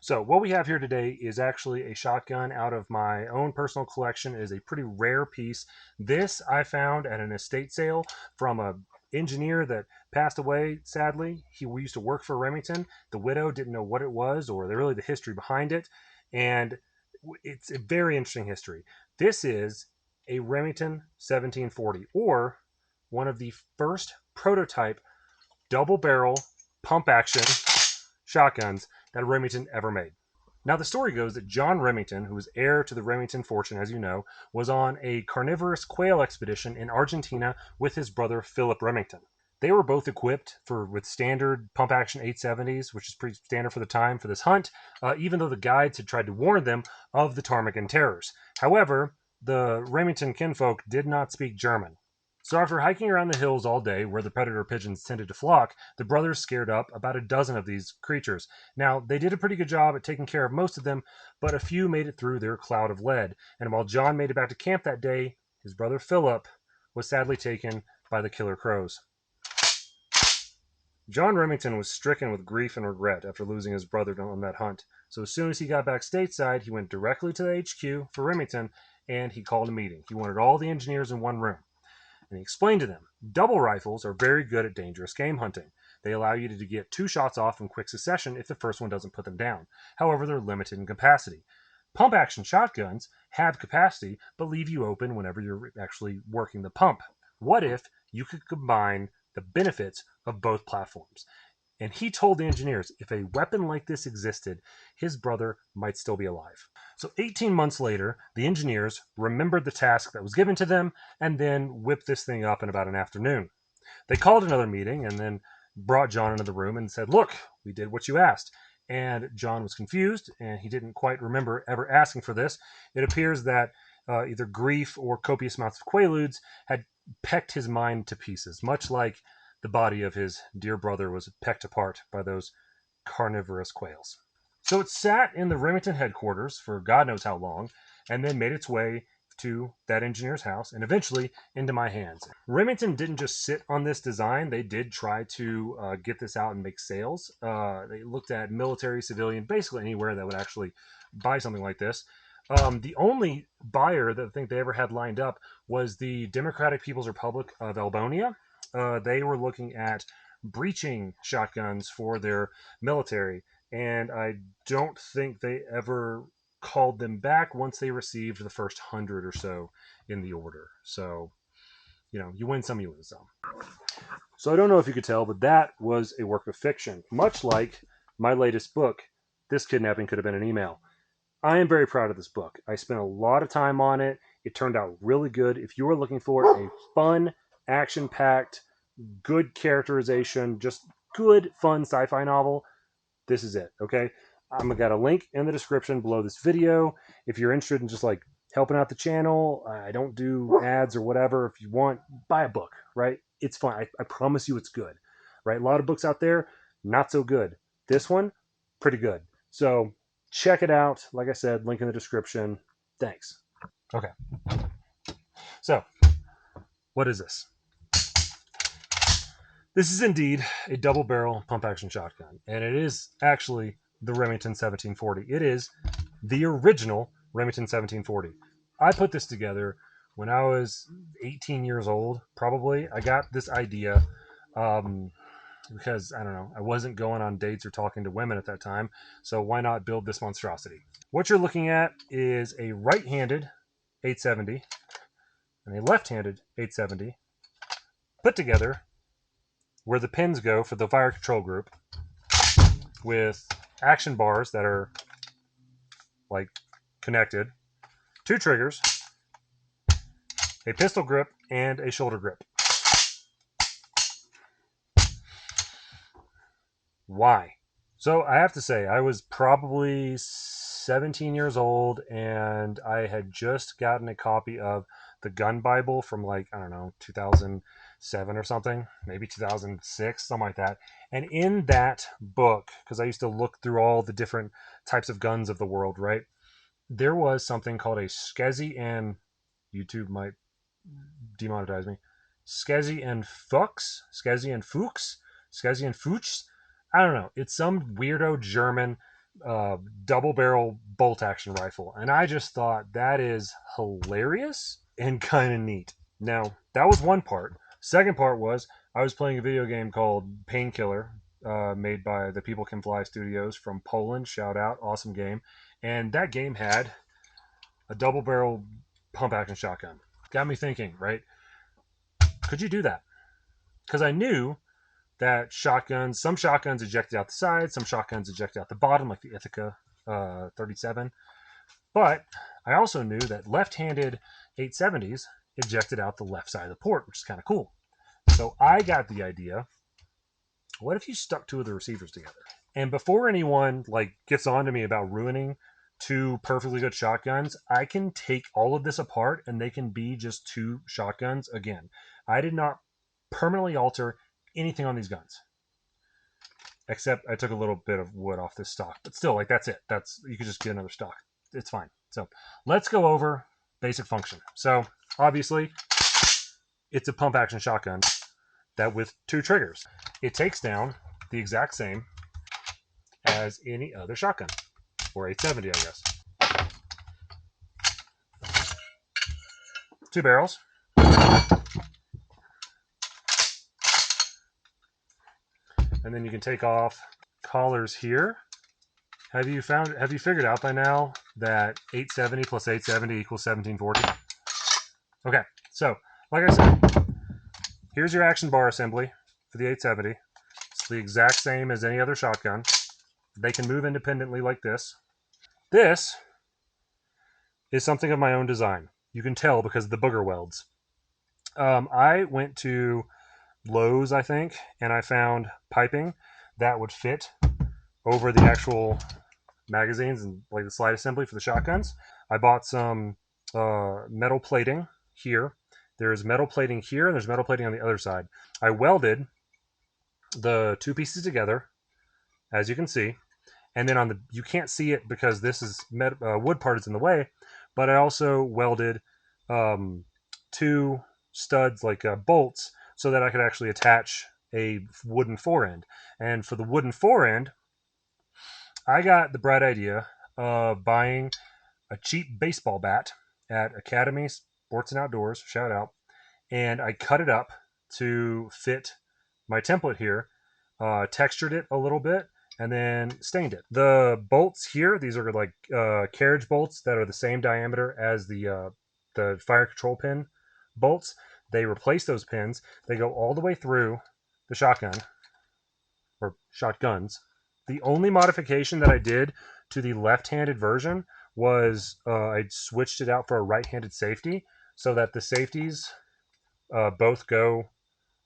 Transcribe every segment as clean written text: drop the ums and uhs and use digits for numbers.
So what we have here today is actually a shotgun out of my own personal collection. It is a pretty rare piece. This I found at an estate sale from a engineer that passed away, sadly. We used to work for Remington. The widow didn't know what it was or really the history behind it. And it's a very interesting history. This is a Remington 1740, or one of the first prototype double barrel pump action shotguns that Remington ever made. Now, the story goes that John Remington, who was heir to the Remington fortune, as you know, was on a carnivorous quail expedition in Argentina with his brother Philip Remington. They were both equipped with standard pump action 870s, which is pretty standard for the time for this hunt, even though the guides had tried to warn them of the ptarmigan terrors. However, the Remington kinfolk did not speak German. So after hiking around the hills all day, where the predator pigeons tended to flock, the brothers scared up about a dozen of these creatures. Now, they did a pretty good job at taking care of most of them, but a few made it through their cloud of lead. And while John made it back to camp that day, his brother Philip was sadly taken by the killer crows. John Remington was stricken with grief and regret after losing his brother on that hunt. So as soon as he got back stateside, he went directly to the HQ for Remington, and he called a meeting. He wanted all the engineers in one room. And he explained to them, double rifles are very good at dangerous game hunting. They allow you to get 2 shots off in quick succession if the first one doesn't put them down. However, they're limited in capacity. Pump action shotguns have capacity, but leave you open whenever you're actually working the pump. What if you could combine the benefits of both platforms? And he told the engineers if a weapon like this existed, his brother might still be alive. So 18 months later, the engineers remembered the task that was given to them and then whipped this thing up in about an afternoon. They called another meeting and then brought John into the room and said, "Look, we did what you asked." And John was confused and he didn't quite remember ever asking for this. It appears that either grief or copious amounts of quaaludes had pecked his mind to pieces, much like the body of his dear brother was pecked apart by those carnivorous quails. So it sat in the Remington headquarters for God knows how long, and then made its way to that engineer's house and eventually into my hands. Remington didn't just sit on this design, they did try to get this out and make sales. They looked at military, civilian, basically anywhere that would actually buy something like this. The only buyer that I think they ever had lined up was the Democratic People's Republic of Albania. They were looking at breaching shotguns for their military, and I don't think they ever called them back once they received the first 100 or so in the order. So, you win some, you lose some. So I don't know if you could tell, but that was a work of fiction, much like my latest book, This Kidnapping Could Have Been an Email. I am very proud of this book. I spent a lot of time on it. It turned out really good. If you are looking for a fun, action-packed, good characterization, just good, fun sci-fi novel, this is it, okay? I'm got a link in the description below this video. If you're interested in just like helping out the channel, I don't do ads or whatever. If you want, buy a book, right? It's fun. I promise you it's good, right? A lot of books out there, not so good. This one, pretty good. So check it out. Like I said, link in the description. Thanks. Okay. So, what is this? This is indeed a double barrel pump action shotgun, and it is actually the Remington 1740. It is the original Remington 1740. I put this together when I was 18 years old, probably. I got this idea because, I don't know, I wasn't going on dates or talking to women at that time, so why not build this monstrosity? What you're looking at is a right-handed 870 and a left-handed 870 put together where the pins go for the fire control group with action bars that are like connected, 2 triggers, a pistol grip, and a shoulder grip. Why? So I have to say, I was probably 17 years old and I had just gotten a copy of the Gun Bible from like, I don't know, 2007 or something, maybe 2006, something like that. And in that book, because I used to look through all the different types of guns of the world, right? There was something called a Skezi, and YouTube might demonetize me. Skezi and Fuchs? Skezi and Fuchs? Skezi and Fuchs? I don't know. It's some weirdo German double barrel bolt action rifle. And I just thought that is hilarious and kind of neat. Now, that was one part. Second part was I was playing a video game called Painkiller, made by the People Can Fly Studios from Poland. Shout out, awesome game. And that game had a double barrel pump action shotgun. Got me thinking, right? Could you do that? Because I knew that some shotguns ejected out the side, some shotguns ejected out the bottom, like the Ithaca 37. But I also knew that left-handed 870s ejected out the left side of the port, which is kind of cool. So I got the idea, what if you stuck two of the receivers together? And before anyone gets on to me about ruining two perfectly good shotguns, I can take all of this apart and they can be just two shotguns again. I did not permanently alter anything on these guns, except I took a little bit of wood off this stock. But still, that's it. You could just get another stock. It's fine. So let's go over basic function. So obviously, it's a pump action shotgun that with two triggers. It takes down the exact same as any other shotgun, or 870, I guess. Two barrels. And then you can take off collars here. Have you figured out by now that 870 plus 870 equals 1740? Okay, so like I said, here's your action bar assembly for the 870. It's the exact same as any other shotgun. They can move independently like this. This is something of my own design. You can tell because of the booger welds. I went to Lowe's, I think, and I found piping that would fit over the actual magazines and the slide assembly for the shotguns. I bought some metal plating here. There's metal plating here, and there's metal plating on the other side. I welded the two pieces together, as you can see, and then you can't see it because this is wood part is in the way, but I also welded two studs bolts so that I could actually attach a wooden forend. And for the wooden forend, I got the bright idea of buying a cheap baseball bat at Academy Sports and Outdoors, shout out, and I cut it up to fit my template here, textured it a little bit, and then stained it. The bolts here, these are carriage bolts that are the same diameter as the fire control pin bolts. They replace those pins. They go all the way through the shotgun, or shotguns. The only modification that I did to the left-handed version was I switched it out for a right-handed safety so that the safeties both go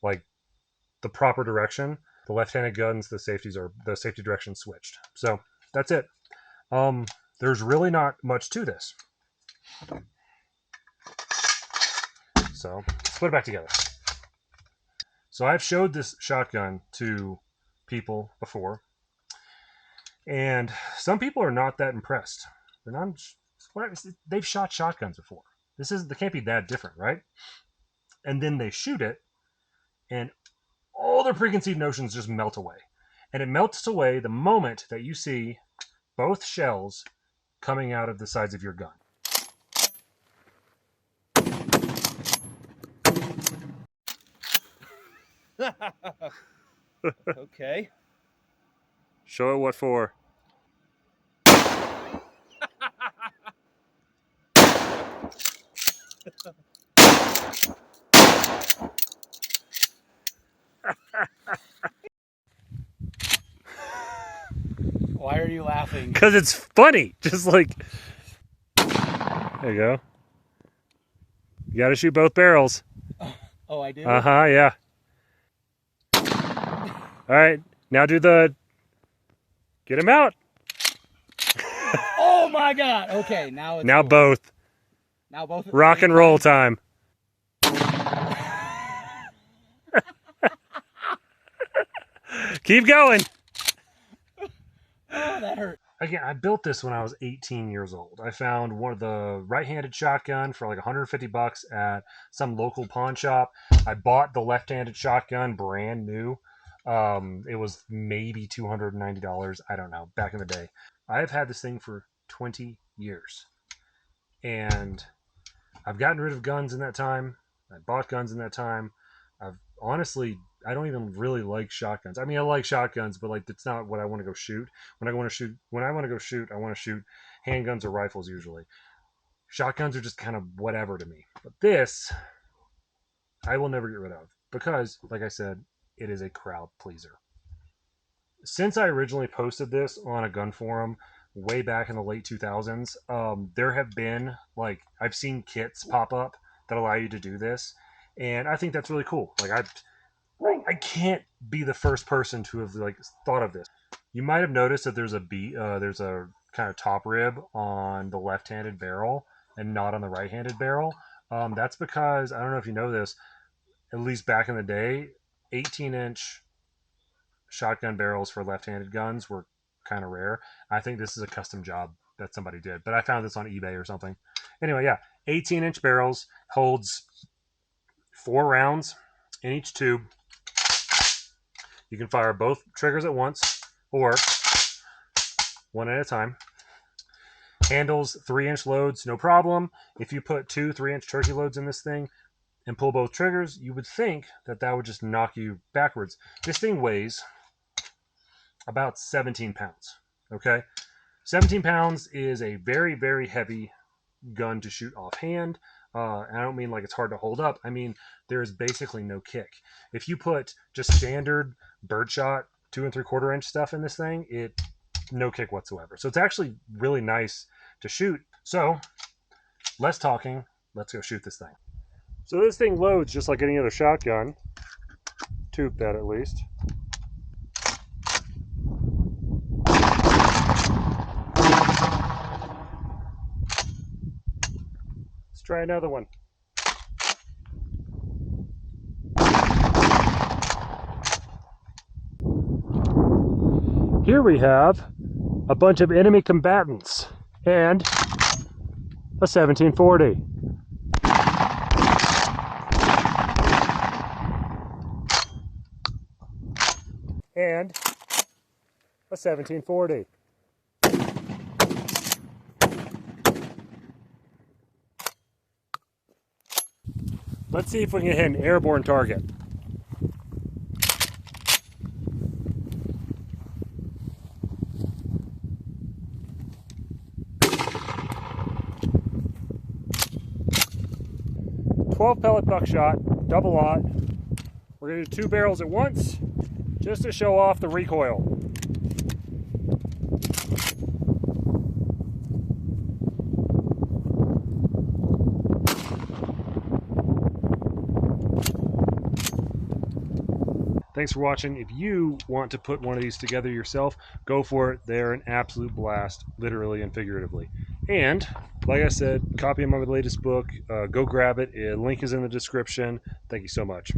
the proper direction. The left-handed guns, the safety direction switched. So that's it. There's really not much to this. So let's put it back together. So I've showed this shotgun to people before, and some people are not that impressed. They've shot shotguns before. They can't be that different, right? And then they shoot it, and all their preconceived notions just melt away. And it melts away the moment that you see both shells coming out of the sides of your gun. Okay. Show it what for. Why are you laughing? Because it's funny. Just there you go. You got to shoot both barrels. Oh, I do? Uh-huh, yeah. All right, now get him out. Oh my God! Okay, now Now both. Now both. Rock and roll time. Keep going. Oh, that hurt. Again, I built this when I was 18 years old. I found one of the right-handed shotgun for $150 at some local pawn shop. I bought the left-handed shotgun brand new. It was maybe $290. I don't know, back in the day. I've had this thing for 20 years. And I've gotten rid of guns in that time. I bought guns in that time. I've honestly, I don't even really like shotguns. I mean, I like shotguns, but like it's not what I want to go shoot. When I want to go shoot, I want to shoot handguns or rifles usually. Shotguns are just kind of whatever to me. But this, I will never get rid of because, like I said, it is a crowd pleaser. Since I originally posted this on a gun forum way back in the late 2000s, there have been like I've seen kits pop up that allow you to do this, and I think that's really cool. Like I can't be the first person to have like thought of this. You might have noticed that there's a kind of top rib on the left-handed barrel and not on the right-handed barrel. That's because I don't know if you know this. At least back in the day, 18-inch shotgun barrels for left-handed guns were kind of rare. I think this is a custom job that somebody did, but I found this on eBay or something. Anyway, yeah, 18-inch barrels holds 4 rounds in each tube. You can fire both triggers at once or one at a time. Handles 3-inch loads, no problem. If you put two 3-inch turkey loads in this thing and pull both triggers, you would think that that would just knock you backwards. This thing weighs about 17 pounds. Okay, 17 pounds is a very, very heavy gun to shoot offhand. And I don't mean like it's hard to hold up. I mean there's basically no kick. If you put just standard birdshot 2 3/4 inch stuff in this thing, it no kick whatsoever. So it's actually really nice to shoot. So less talking. Let's go shoot this thing. So this thing loads just like any other shotgun. Tube that at least. Let's try another one. Here we have a bunch of enemy combatants and a 1740. And a 1740. Let's see if we can hit an airborne target. .12 pellet buckshot, double aught. We're going to do 2 barrels at once, just to show off the recoil. Thanks for watching. If you want to put one of these together yourself, go for it. They're an absolute blast, literally and figuratively. And like I said, copy of my latest book. Go grab it. Link is in the description. Thank you so much.